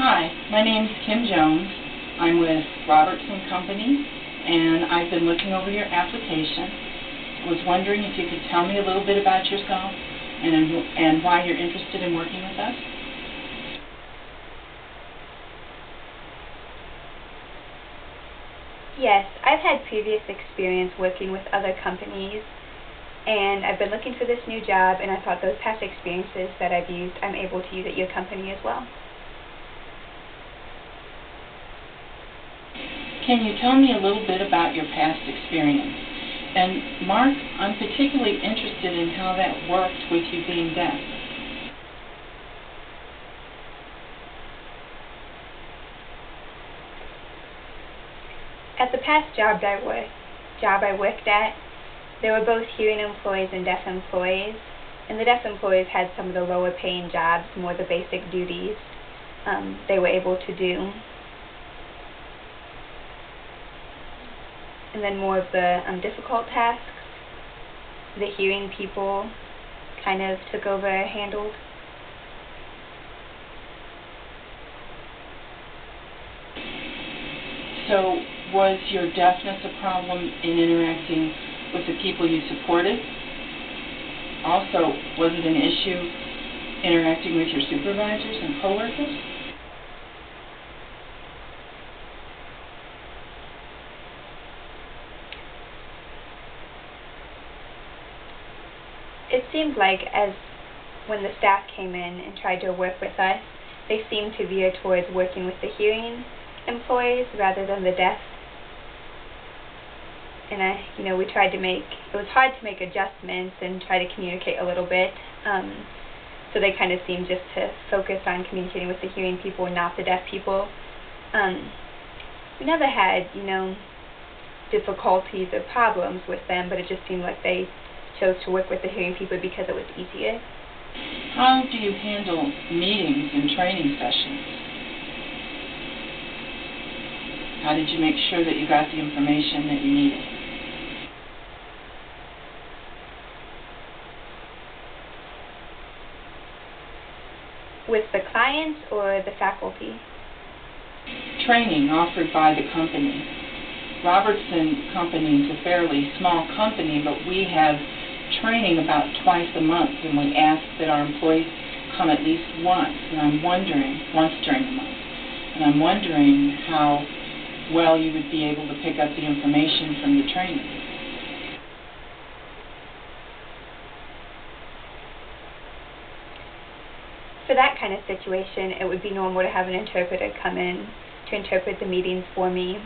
Hi, my name's Kim Jones. I'm with Robertson Company, and I've been looking over your application. Was wondering if you could tell me a little bit about yourself and why you're interested in working with us. Yes, I've had previous experience working with other companies, and I've been looking for this new job, and I thought those past experiences that I've used, I'm able to use at your company as well. Can you tell me a little bit about your past experience? And Mark, I'm particularly interested in how that worked with you being deaf. At the past job I worked at, there were both hearing employees and deaf employees, and the deaf employees had some of the lower paying jobs, more the basic duties they were able to do. And then more of the difficult tasks, the hearing people kind of took over, handled. So was your deafness a problem in interacting with the people you supported? Also, was it an issue interacting with your supervisors and coworkers? It seemed like when the staff came in and tried to work with us, they seemed to veer towards working with the hearing employees rather than the deaf. And we tried to it was hard to make adjustments and try to communicate a little bit. So they kind of seemed just to focus on communicating with the hearing people and not the deaf people. We never had, difficulties or problems with them, but it just seemed like they chose to work with the hearing people because it was easier. How do you handle meetings and training sessions? How did you make sure that you got the information that you needed? With the clients or the faculty? Training offered by the company. Robertson Company is a fairly small company, but we have training about twice a month, and we ask that our employees come at least once during the month. And I'm wondering how well you would be able to pick up the information from the training. For that kind of situation, it would be normal to have an interpreter come in to interpret the meetings for me.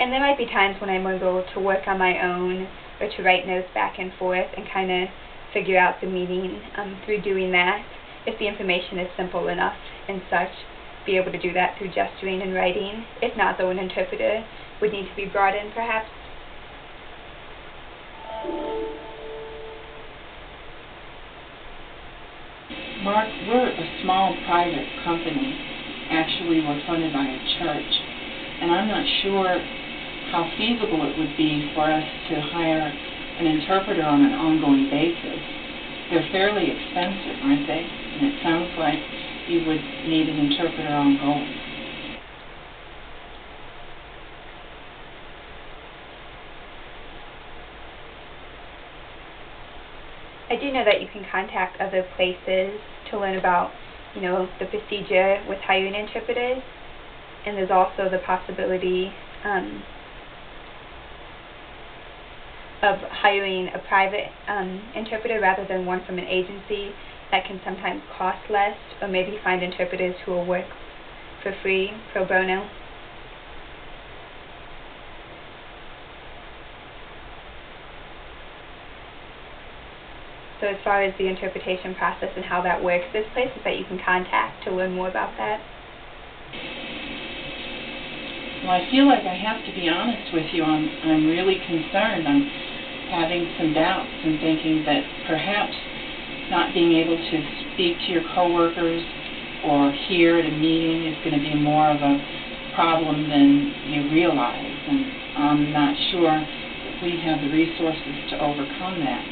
And there might be times when I'm able to work on my own or to write notes back and forth and kind of figure out the meaning through doing that. If the information is simple enough and such, be able to do that through gesturing and writing. If not, though, an interpreter would need to be brought in, perhaps. Mark, we're a small private company. Actually, we're funded by a church. And I'm not sure how feasible it would be for us to hire an interpreter on an ongoing basis. They're fairly expensive, aren't they? And it sounds like you would need an interpreter ongoing. I do know that you can contact other places to learn about, the procedure with hiring interpreters, and there's also the possibility of hiring a private interpreter rather than one from an agency. That can sometimes cost less, or maybe find interpreters who will work for free, pro bono. So as far as the interpretation process and how that works, there's places that you can contact to learn more about that. Well, I feel like I have to be honest with you. I'm really concerned. I'm having some doubts and thinking that perhaps not being able to speak to your coworkers or hear at a meeting is going to be more of a problem than you realize. And I'm not sure that we have the resources to overcome that.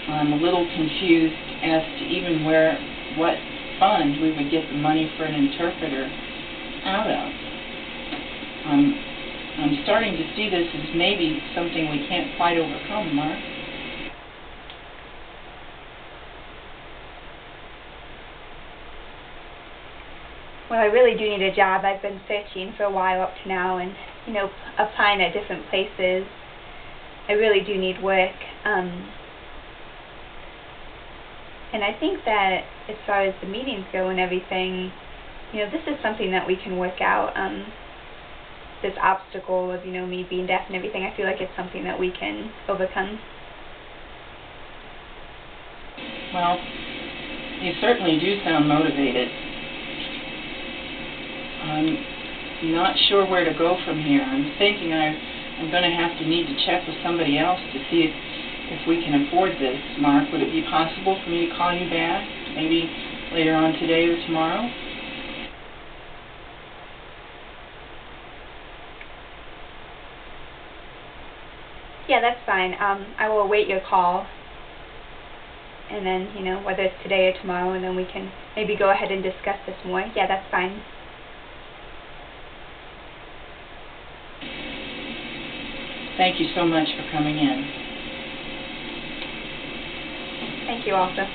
I'm a little confused as to even where what fund we would get the money for an interpreter out of. I'm starting to see this as maybe something we can't quite overcome, Mark. Well, I really do need a job. I've been searching for a while up to now and, applying at different places. I really do need work. And I think that as far as the meetings go and everything, this is something that we can work out. This obstacle of, me being deaf and everything, I feel like it's something that we can overcome. Well, you certainly do sound motivated. I'm not sure where to go from here. I'm thinking I'm going to need to check with somebody else to see if we can afford this. Mark, would it be possible for me to call you back, maybe later on today or tomorrow? Yeah, that's fine. I will await your call. And then, whether it's today or tomorrow, and then we can maybe go ahead and discuss this more. Yeah, that's fine. Thank you so much for coming in. Thank you also.